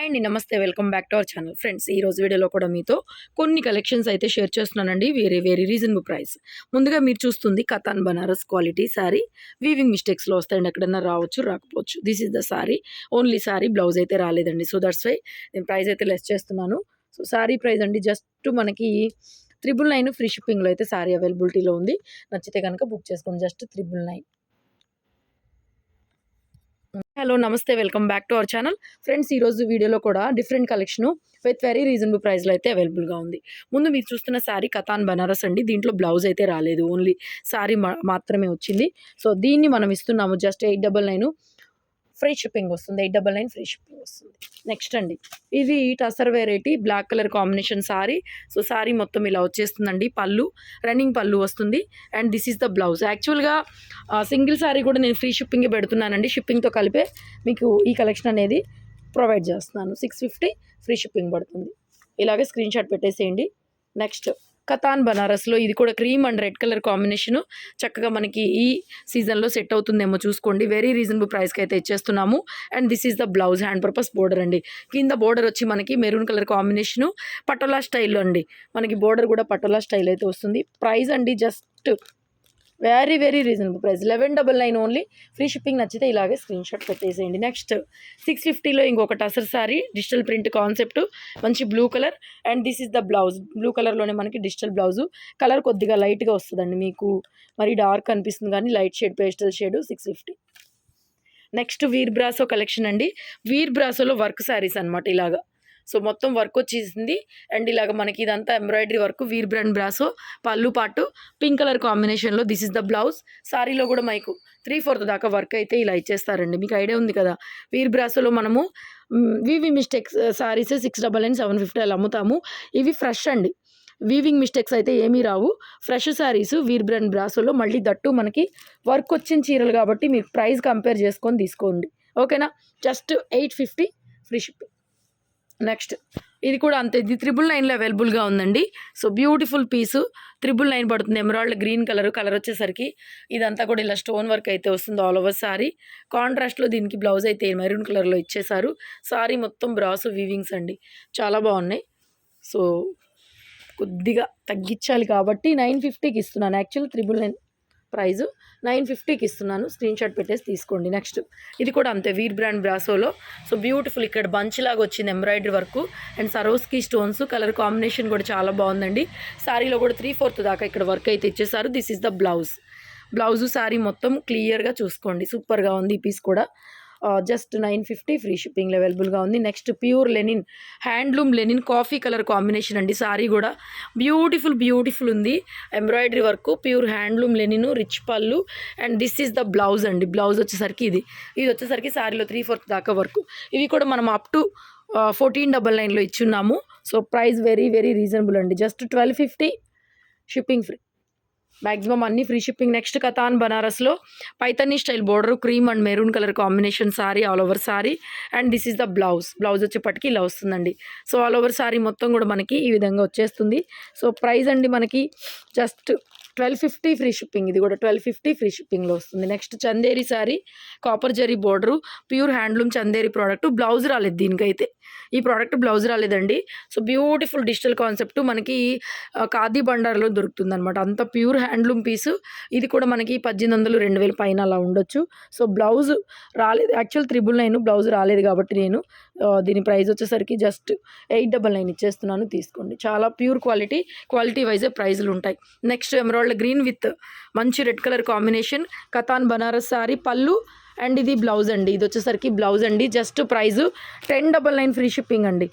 Hi అండి, నమస్తే. Welcome back to our channel. Friends, ఈ రోజు వీడియోలో కూడా మీతో కొన్ని కలెక్షన్స్ అయితే షేర్ చేస్తున్నానండి. Very reasonable price. ముందుగా మీరు చూస్తుంది కతాన్ బనారస్ క్వాలిటీ శారీ. వీవింగ్ మిస్టేక్స్లో వస్తాయండి, ఎక్కడన్నా రావచ్చు రాకపోవచ్చు. This is the sari. Only sari, blouse అయితే రాలేదండి. సో దట్స్ వై నేను ప్రైస్ అయితే లెస్ చేస్తున్నాను. సో శారీ ప్రైస్ అండి జస్ట్ మనకి 999 ఫ్రీ షిప్పింగ్లో అయితే శారీ అవైలబిలిటీలో ఉంది. నచ్చితే కనుక బుక్ చేసుకోండి. జస్ట్ 999. హలో, నమస్తే. Welcome back to our channel. Friends, ఈరోజు వీడియోలో కూడా different collection with very reasonable ప్రైస్లో అయితే అవైలబుల్గా ఉంది. ముందు మీరు చూస్తున్న శారీ కతాన్ బనారస్ అండి. దీంట్లో బ్లౌజ్ అయితే రాలేదు, ఓన్లీ శారీ మాత్రమే వచ్చింది. సో దీన్ని మనం ఇస్తున్నాము జస్ట్ 899 ఫ్రీ షిప్పింగ్ వస్తుంది. 899 ఫ్రీ షిప్పింగ్ వస్తుంది. నెక్స్ట్ అండి, ఇది tussar variety black colour combination sari. So sari మొత్తం ఇలా వచ్చేస్తుందండి. పళ్ళు, రన్నింగ్ పళ్ళు వస్తుంది. And this is the blouse. యాక్చువల్గా సింగిల్ సారీ కూడా నేను ఫ్రీ షిప్పింగే పెడుతున్నానండి. షిప్పింగ్తో కలిపే మీకు ఈ కలెక్షన్ అనేది ప్రొవైడ్ చేస్తున్నాను. 650 ఫ్రీ షిప్పింగ్ పడుతుంది. ఇలాగే స్క్రీన్ షాట్ పెట్టేసేయండి. నెక్స్ట్, కతాన్ బనారస్లో ఇది కూడా cream and red colour combination. చక్కగా మనకి ఈ సీజన్లో సెట్ అవుతుందేమో చూసుకోండి. వెరీ రీజనబుల్ ప్రైస్కి అయితే ఇచ్చేస్తున్నాము. And this is the blouse. Hand purpose border అండి. కింద బోర్డర్ వచ్చి మనకి మెరూన్ కలర్ కాంబినేషను, పటోలా స్టైల్లో అండి. మనకి బోర్డర్ కూడా పటోలా స్టైల్ అయితే వస్తుంది. ప్రైస్ అండి just very reasonable price. 1199 only. Free shipping. నచ్చితే ఇలాగే స్క్రీన్ షాట్ పెట్టేసేయండి. నెక్స్ట్ 650లో ఇంకొక tussar sari, digital print concept, మంచి blue colour. And this is the blouse. Blue కలర్లోనే మనకి డిజిటల్ బ్లౌజు. కలర్ కొద్దిగా లైట్గా వస్తుందండి, మీకు మరి డార్క్ అనిపిస్తుంది కానీ light shade, pastel shade. 650. Next వీర్ బ్రాసో కలెక్షన్ అండి. వీర్ బ్రాసోలో వర్క్ శారీస్ అనమాట ఇలాగా. సో మొత్తం వర్క్ వచ్చేసింది. అండ్ ఇలాగ మనకి ఇదంతా ఎంబ్రాయిడరీ వర్క్. వీర్ బ్రాండ్ బ్రాసో, పళ్ళు పాటు పింక్ కలర్ కాంబినేషన్లో. This is the blouse. సారీలో కూడా మీకు 3/4 దాకా వర్క్ అయితే ఇలా ఇచ్చేస్తారండి. మీకు ఐడియా ఉంది కదా, వీర్ బ్రాసోలో మనము వివి మిస్టేక్స్ సారీస్ 699, 750 అలా అమ్ముతాము. ఇవి ఫ్రెష్ అండి. వీవింగ్ మిస్టేక్స్ అయితే ఏమీ రావు. ఫ్రెష్ శారీస్ వీర్ బ్రాండ్ బ్రాసోలో. మళ్ళీ దట్టు మనకి వర్క్ వచ్చిన చీరలు కాబట్టి మీరు ప్రైస్ కంపేర్ చేసుకొని తీసుకోండి, ఓకేనా. Just 850 free shipping. నెక్స్ట్, ఇది కూడా అంతే. ఇది 999లో అవైలబుల్గా ఉందండి. సో బ్యూటిఫుల్ పీసు. 999 పడుతుంది. ఎమరాల్డ్ గ్రీన్ కలర్ వచ్చేసరికి ఇదంతా కూడా ఇలా స్టోన్ వర్క్ అయితే వస్తుంది ఆల్ ఓవర్ సారీ. కాంట్రాస్ట్లో దీనికి బ్లౌజ్ అయితే మెరూన్ కలర్లో ఇచ్చేసారు. సారీ మొత్తం బ్రాసో వీవింగ్స్ అండి, చాలా బాగున్నాయి. సో కొద్దిగా తగ్గించాలి కాబట్టి 950కి ఇస్తున్నాను. యాక్చువల్ 999 ప్రైజు 950కి ఇస్తున్నాను. స్క్రీన్ షాట్ పెట్టేసి తీసుకోండి. నెక్స్ట్, ఇది కూడా అంతే. వీర్ బ్రాండ్ బ్రాసోలో. సో బ్యూటిఫుల్ ఇక్కడ బంచ్ లాగా వచ్చింది embroidery work and సరోస్కి stones. Colour combination కూడా చాలా బాగుందండి. శారీలో కూడా 3/4 దాకా ఇక్కడ వర్క్ అయితే ఇచ్చేసారు. This is the blouse. Blouse sari మొత్తం క్లియర్గా చూసుకోండి. సూపర్గా ఉంది ఈ పీస్ కూడా. జస్ట్ 950 ఫ్రీ షిప్పింగ్లో అవైలబుల్గా ఉంది. Next, pure linen, handloom linen coffee colour combination అండి. సారీ కూడా బ్యూటిఫుల్ ఉంది. Embroidery work, pure handloom linen, rich పళ్ళు. And this is the blouse అండి. బ్లౌజ్ వచ్చేసరికి ఇది వచ్చేసరికి సారీలో 3/4 దాకా వర్క్. ఇవి కూడా మనం అప్ టు 1499లో ఇచ్చున్నాము. సో ప్రైస్ వెరీ రీజనబుల్ అండి. Just 1250 shipping free. మ్యాక్సిమం అన్ని ఫ్రీ షిప్పింగ్. నెక్స్ట్, కతాన్ బనారస్లో Paithani style border, cream and maroon colour combination sari, all over sari. And this is the blouse. Blouse వచ్చేపటికి ఇలా వస్తుందండి. సో ఆల్ ఓవర్ సారీ మొత్తం కూడా మనకి ఈ విధంగా వచ్చేస్తుంది. సో ప్రైస్ అండి మనకి జస్ట్ 1250 ఫ్రీ షిప్పింగ్. ఇది కూడా 1250 ఫ్రీ షిప్పింగ్లో వస్తుంది. Next, Chanderi sorry, copper zari border, pure handloom Chanderi product. Blouse రాలేదు దీనికైతే. ఈ ప్రోడక్ట్ బ్లౌజ్ రాలేదండి. సో బ్యూటిఫుల్ డిజిటల్ కాన్సెప్ట్ మనకి ఖాదీ బండార్లో దొరుకుతుంది అనమాట. అంత ప్యూర్ హ్యాండ్లూమ్ పీసు. ఇది కూడా మనకి 1800, 2000 పైన అలా ఉండొచ్చు. సో బ్లౌజ్ రాలేదు. యాక్చువల్ 999 బ్లౌజ్ రాలేదు కాబట్టి నేను దీని ప్రైస్ వచ్చేసరికి జస్ట్ 899 ఇచ్చేస్తున్నాను. తీసుకోండి. చాలా ప్యూర్ క్వాలిటీ వైజే ప్రైజులు ఉంటాయి. నెక్స్ట్, ఎమరాల్డ్ గ్రీన్ విత్ మంచి red colour combination, katan Banaras sorry, పళ్ళు. అండ్ ఇది బ్లౌజ్ అండి. ఇది వచ్చేసరికి బ్లౌజ్ అండి. జస్ట్ ప్రైజు 1099 ఫ్రీ షిప్పింగ్ అండి.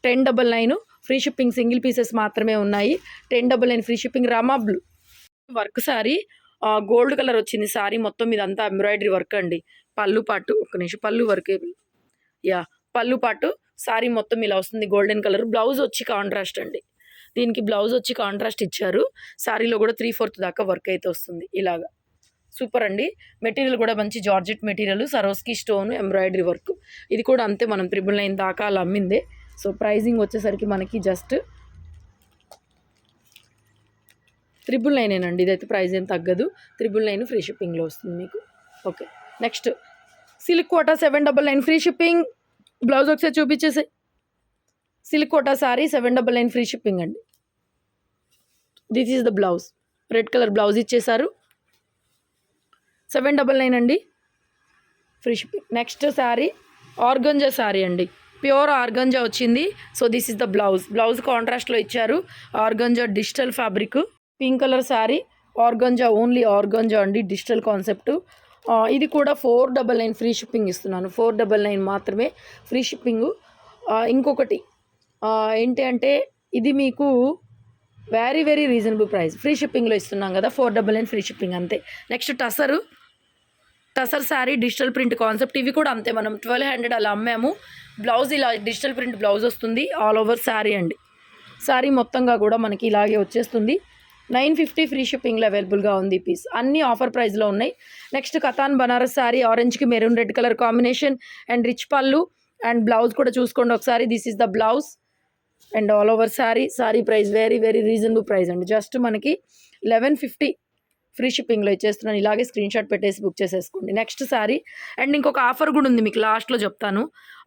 1099 ఫ్రీ షిప్పింగ్. సింగిల్ పీసెస్ మాత్రమే ఉన్నాయి. 1099 free shipping. Rama blue work sorry, gold colour వచ్చింది సారీ మొత్తం. ఇదంతా ఎంబ్రాయిడరీ వర్క్ అండి. పళ్ళు పాటు, ఒక్క నిమిషం, పళ్ళు వర్క్, పళ్ళు పాటు సారీ మొత్తం ఇలా వస్తుంది. Golden colour. బ్లౌజ్ వచ్చి కాంట్రాస్ట్ అండి. దీనికి బ్లౌజ్ వచ్చి కాంట్రాస్ట్ ఇచ్చారు. సారీలో కూడా 3/4 దాకా వర్క్ అయితే వస్తుంది ఇలాగా. సూపర్ అండి. మెటీరియల్ కూడా మంచి georgette material, సరోస్కి stone, embroidery work. ఇది కూడా అంతే. మనం 999 దాకా అలా అమ్మిందే. సో ప్రైజింగ్ వచ్చేసరికి మనకి జస్ట్ 999 అండి. ఇదైతే ప్రైస్ ఏం తగ్గదు. 999 ఫ్రీ షిప్పింగ్లో వస్తుంది మీకు. Okay. Next, silk Kota 799 free shipping. Blouse ఒకసారి చూపించేసి. Silk Kota sari 799 free shipping అండి. This is the blouse. Red colour blouse ఇచ్చేసారు. 799 అండి, free shipping. Next sari organza sari అండి, ప్యూర్ ఆర్గంజా వచ్చింది. So this is the blouse. Blouse కాంట్రాస్ట్లో ఇచ్చారు. Organza digital fabric, pink colour sari. Organza, only organza అండి, డిజిటల్ కాన్సెప్ట్. ఇది కూడా 499 ఫ్రీ షిప్పింగ్ ఇస్తున్నాను. 499 మాత్రమే ఫ్రీ షిప్పింగు. ఇంకొకటి ఏంటి అంటే ఇది మీకు very very reasonable price, free షిప్పింగ్లో ఇస్తున్నాం కదా, 499 ఫ్రీ షిప్పింగ్ అంతే. Next tussar sari digital print concept. ఇవి కూడా అంతే, మనం 1200 అలా అమ్మాము. బ్లౌజ్ ఇలా డిజిటల్ ప్రింట్ బ్లౌజ్ వస్తుంది. ఆల్ ఓవర్ శారీ అండి. శారీ మొత్తంగా కూడా మనకి ఇలాగే వచ్చేస్తుంది. 950 ఫ్రీ షిప్పింగ్లో అవైలబుల్గా ఉంది పీస్. అన్నీ ఆఫర్ ప్రైస్లో ఉన్నాయి. నెక్స్ట్ కతాన్ బనారస్ శారీ, ఆరెంజ్కి maroon red colour combination and rich పళ్ళు అండ్ బ్లౌజ్ కూడా చూసుకోండి ఒకసారి. This is the blouse and all over sari price very very reasonable price అండి. జస్ట్ మనకి 1150 ఫ్రీ షిప్పింగ్లో ఇచ్చేస్తున్నాను. ఇలాగే స్క్రీన్ షాట్ పెట్టేసి బుక్ చేసేసుకోండి. నెక్స్ట్ శారీ అండ్ ఇంకొక ఆఫర్ కూడా ఉంది, మీకు లాస్ట్లో చెప్తాను.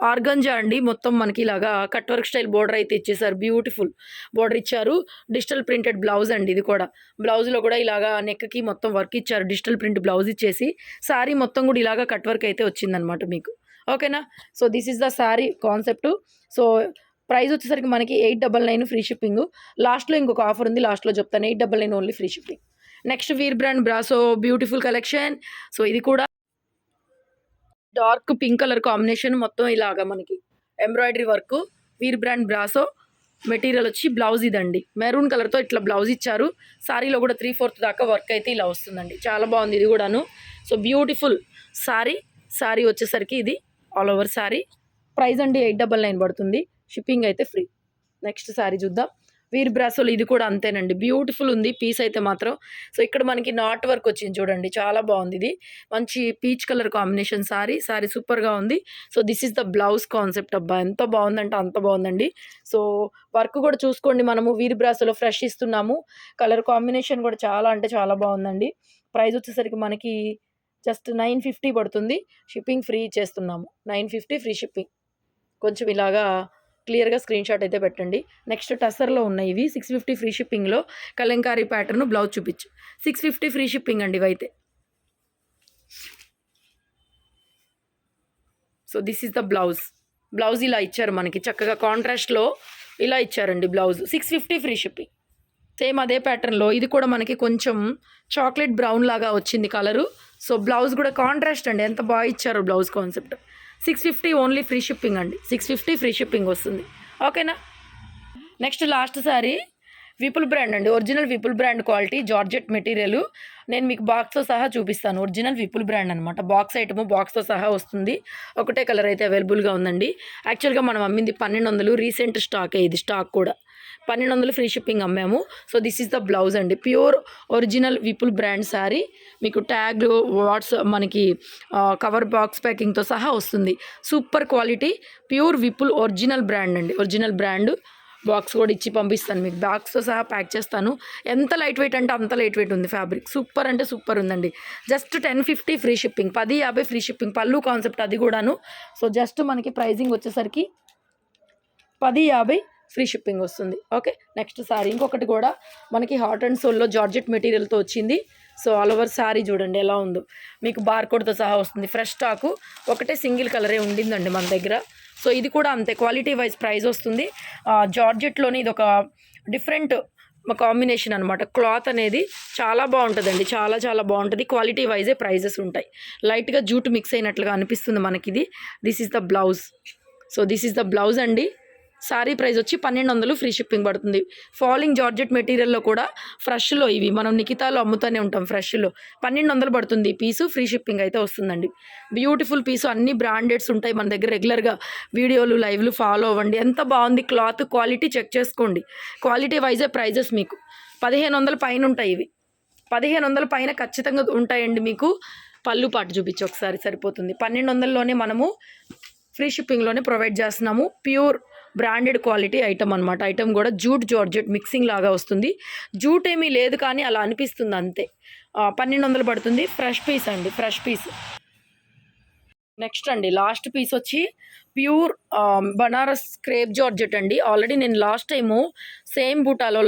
ఆర్గంజా అండి, మొత్తం మనకి ఇలాగా కట్ వర్క్ స్టైల్ బోర్డర్ అయితే ఇచ్చేసారు. బ్యూటిఫుల్ బోర్డర్ ఇచ్చారు. డిజిటల్ ప్రింటెడ్ బ్లౌజ్ అండి. ఇది కూడా బ్లౌజ్లో కూడా ఇలాగా నెక్కి మొత్తం వర్క్ ఇచ్చారు. డిజిటల్ ప్రింట్ బ్లౌజ్ ఇచ్చేసి శారీ మొత్తం కూడా ఇలాగా కట్ వర్క్ అయితే వచ్చిందనమాట మీకు. ఓకేనా? So this is the sari concept. So price వచ్చేసరికి మనకి 899 ఫ్రీ షిప్పింగ్. లాస్ట్లో ఇంకొక ఆఫర్ ఉంది, లాస్ట్లో చెప్తాను. 899 only free shipping. Next Veer brand brasso beautiful collection. So ఇది కూడా డార్క్ పింక్ కలర్ కాంబినేషన్, మొత్తం ఇలాగా మనకి ఎంబ్రాయిడరీ వర్క్. వీర్ బ్రాండ్ బ్రాసో మెటీరియల్ వచ్చి బ్లౌజ్ ఇదండి, మెరూన్ కలర్తో ఇట్లా బ్లౌజ్ ఇచ్చారు. శారీలో కూడా 3/4 దాకా వర్క్ అయితే ఇలా వస్తుందండి. చాలా బాగుంది ఇది కూడాను. సో బ్యూటిఫుల్ శారీ వచ్చేసరికి ఇది ఆల్ ఓవర్ శారీ. ప్రైస్ అండి 899 పడుతుంది. షిప్పింగ్ అయితే ఫ్రీ. నెక్స్ట్ శారీ చూద్దాం. వీర్ బ్రాసోలు ఇది కూడా అంతేనండి, బ్యూటిఫుల్ ఉంది పీస్ అయితే మాత్రం. సో ఇక్కడ మనకి నాట్ వర్క్ వచ్చింది చూడండి, చాలా బాగుంది. ఇది మంచి పీచ్ కలర్ కాంబినేషన్ శారీ సూపర్గా ఉంది. So this is the blouse concept. అబ్బా ఎంత బాగుందంటే అంత బాగుందండి. సో వర్క్ కూడా చూసుకోండి, మనము వీర్ బ్రాసోలో ఫ్రెష్ ఇస్తున్నాము. కలర్ కాంబినేషన్ కూడా చాలా అంటే చాలా బాగుందండి. ప్రైస్ వచ్చేసరికి మనకి జస్ట్ 950 పడుతుంది. షిప్పింగ్ ఫ్రీ ఇచ్చేస్తున్నాము. 950 ఫ్రీ షిప్పింగ్. కొంచెం ఇలాగా క్లియర్గా స్క్రీన్ షాట్ అయితే పెట్టండి. నెక్స్ట్ టసర్లో ఉన్నాయి ఇవి 650 ఫ్రీ షిప్పింగ్లో. కలంకారీ ప్యాటర్న్ బ్లౌజ్ చూపించు. 650 ఫ్రీ షిప్పింగ్ అండి ఇవైతే. So this is the blouse ఇలా ఇచ్చారు మనకి, చక్కగా కాంట్రాస్ట్లో ఇలా ఇచ్చారండి బ్లౌజ్. 650 free shipping. సేమ్ అదే ప్యాటర్న్లో ఇది కూడా మనకి కొంచెం చాక్లెట్ బ్రౌన్ లాగా వచ్చింది కలరు. సో బ్లౌజ్ కూడా కాంట్రాస్ట్ అండి, ఎంత బాగా ఇచ్చారు blouse concept. 650 only free shipping అండి. 650 ఫ్రీ షిప్పింగ్ వస్తుంది. ఓకేనా? Next last sari Vipul brand అండి, original Vipul brand quality georgette material. నేను మీకు బాక్స్తో సహా చూపిస్తాను. ఒరిజినల్ విపుల్ బ్రాండ్ అనమాట. బాక్స్ ఐటమ్ బాక్స్తో సహా వస్తుంది. ఒకటే కలర్ అయితే అవైలబుల్గా ఉందండి. యాక్చువల్గా మనం అమ్మింది 1200, రీసెంట్ స్టాక్. ఇది స్టాక్ కూడా 1200 ఫ్రీ షిప్పింగ్ అమ్మాము. So this is the blouse అండి, pure original Vipul brand sari. మీకు ట్యాగ్ మనకి కవర్ బాక్స్ ప్యాకింగ్తో సహా వస్తుంది. Super quality pure Vipul original brand అండి. ఒరిజినల్ బ్రాండ్ బాక్స్ కూడా ఇచ్చి పంపిస్తాను మీకు, బాక్స్తో సహా ప్యాక్ చేస్తాను. ఎంత లైట్ వెయిట్ అంటే అంత లైట్ వెయిట్ ఉంది ఫ్యాబ్రిక్. సూపర్ అంటే సూపర్ ఉందండి. Just 1050 free shipping, 1050 free shipping. పళ్ళు కాన్సెప్ట్ అది కూడాను. సో జస్ట్ మనకి ప్రైజింగ్ వచ్చేసరికి 1050 ఫ్రీ షిప్పింగ్ వస్తుంది. ఓకే. నెక్స్ట్ శారీ ఇంకొకటి కూడా మనకి హాట్ అండ్ సోల్లో జార్జెట్ మెటీరియల్తో వచ్చింది. సో ఆల్ ఓవర్ శారీ చూడండి ఎలా ఉందో, మీకు బార్కోడ్తో సహా వస్తుంది. ఫ్రెష్ స్టాకు, ఒకటే సింగిల్ కలరే ఉండిందండి మన దగ్గర. సో ఇది కూడా అంతే, క్వాలిటీ వైజ్ ప్రైస్ వస్తుంది. జార్జెట్లోని ఇది ఒక డిఫరెంట్ కాంబినేషన్ అనమాట. క్లాత్ అనేది చాలా బాగుంటుందండి, చాలా చాలా బాగుంటుంది. క్వాలిటీ వైజే ప్రైజెస్ ఉంటాయి. లైట్గా జూట్ మిక్స్ అయినట్లుగా అనిపిస్తుంది మనకి ఇది. This is the blouse. So this is the blouse అండి. సారీ ప్రైస్ వచ్చి 1200 ఫ్రీ షిప్పింగ్ పడుతుంది. ఫాలింగ్ జార్జెట్ మెటీరియల్లో కూడా ఫ్రెష్లో ఇవి మనం నికితాలో అమ్ముతూనే ఉంటాం. ఫ్రెష్లో 1200 పడుతుంది పీసు. ఫ్రీ షిప్పింగ్ అయితే వస్తుందండి. బ్యూటిఫుల్ పీసు, అన్ని బ్రాండెడ్స్ ఉంటాయి మన దగ్గర. రెగ్యులర్గా వీడియోలు లైవ్లు ఫాలో అవ్వండి. ఎంత బాగుంది క్లాత్, క్వాలిటీ చెక్ చేసుకోండి. క్వాలిటీ వైజే ప్రైజెస్ మీకు 1500 పైన ఉంటాయి. ఇవి 1500 పైన ఖచ్చితంగా ఉంటాయండి. మీకు పళ్ళు పాటు చూపించి ఒకసారి సరిపోతుంది. 1200లోనే మనము ఫ్రీ షిప్పింగ్లోనే ప్రొవైడ్ చేస్తున్నాము. ప్యూర్ బ్రాండెడ్ క్వాలిటీ ఐటమ్ అనమాట. ఐటమ్ కూడా జూట్ జార్జెట్ మిక్సింగ్ లాగా వస్తుంది. జూట్ ఏమీ లేదు కానీ అలా అనిపిస్తుంది అంతే. 1200 పడుతుంది. ఫ్రెష్ పీస్ అండి, ఫ్రెష్ పీస్. నెక్స్ట్ అండి లాస్ట్ పీస్ వచ్చి ప్యూర్ బనారస్ క్రేప్ జార్జెట్ అండి. ఆల్రెడీ నేను లాస్ట్ టైము సేమ్ బూటాలో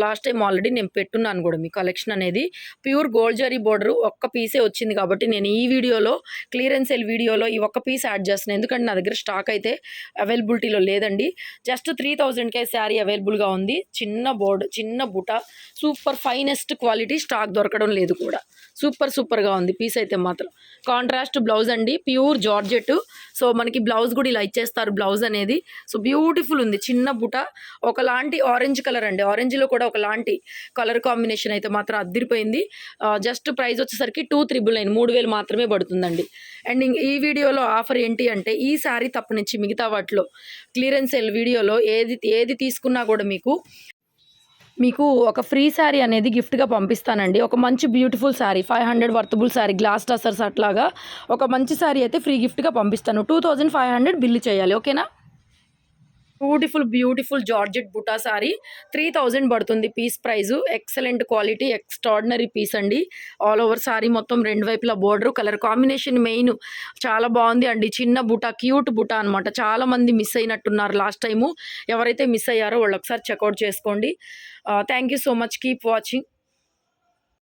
ఆల్రెడీ నేను పెట్టున్నాను కూడా మీ కలెక్షన్ అనేది. ప్యూర్ గోల్డ్ జరీ బోర్డరు ఒక్క పీసే వచ్చింది కాబట్టి నేను ఈ వీడియోలో క్లియరెన్స్ సేల్ వీడియోలో ఈ ఒక్క పీస్ యాడ్ చేస్తున్నాను. ఎందుకంటే నా దగ్గర స్టాక్ అయితే అవైలబిలిటీలో లేదండి. జస్ట్ 3000కే శారీ అవైలబుల్గా ఉంది. చిన్న బోర్డు, చిన్న బుట్ట, సూపర్ ఫైనెస్ట్ క్వాలిటీ, స్టాక్ దొరకడం లేదు కూడా. సూపర్గా ఉంది పీస్ అయితే మాత్రం. కాంట్రాస్ట్ బ్లౌజ్ అండి, ప్యూర్ జార్జెట్. సో మనకి బ్లౌజ్ కూడా ఇలా ఇచ్చేస్తారు బ్లౌజ్ అనేది. సో బ్యూటిఫుల్ ఉంది. చిన్న బుట్ట, ఒకలాంటి ఆరెంజ్ కలర్ అండి. ఆరెంజ్లో కూడా ఒకలాంటి కలర్ కాంబినేషన్ అయితే మాత్రం అద్దిరిపోయింది. జస్ట్ ప్రైస్ వచ్చేసరికి 2399, 3000 మాత్రమే పడుతుందండి. అండ్ ఈ వీడియోలో ఆఫర్ ఏంటి అంటే, ఈ శారీ తప్పనిచ్చి మిగతా వాటిలో క్లియరెన్స్ సేల్ వీడియోలో ఏది తీసుకున్నా కూడా మీకు ఒక ఫ్రీ శారీ అనేది గిఫ్ట్గా పంపిస్తానండి. ఒక మంచి beautiful sari, 500 worthable sari, glass tussars అట్లాగా ఒక మంచి శారీ అయితే ఫ్రీ గిఫ్ట్గా పంపిస్తాను. 2500 బిల్లు చేయాలి, ఓకేనా? బ్యూటిఫుల్ జార్జెట్ బుటా సారీ 3000 పడుతుంది piece price. Excellent quality, extraordinary piece అండి. ఆల్ ఓవర్ సారీ మొత్తం రెండు వైపులా బోర్డర్, కలర్ కాంబినేషన్ మెయిన్ చాలా బాగుంది అండి. చిన్న బుటా, క్యూట్ బుటా అనమాట. చాలా మంది మిస్ అయినట్టున్నారు లాస్ట్ టైము. ఎవరైతే మిస్ అయ్యారో వాళ్ళు ఒకసారి చెక్అవుట్ చేసుకోండి. Thank you so much. Keep watching.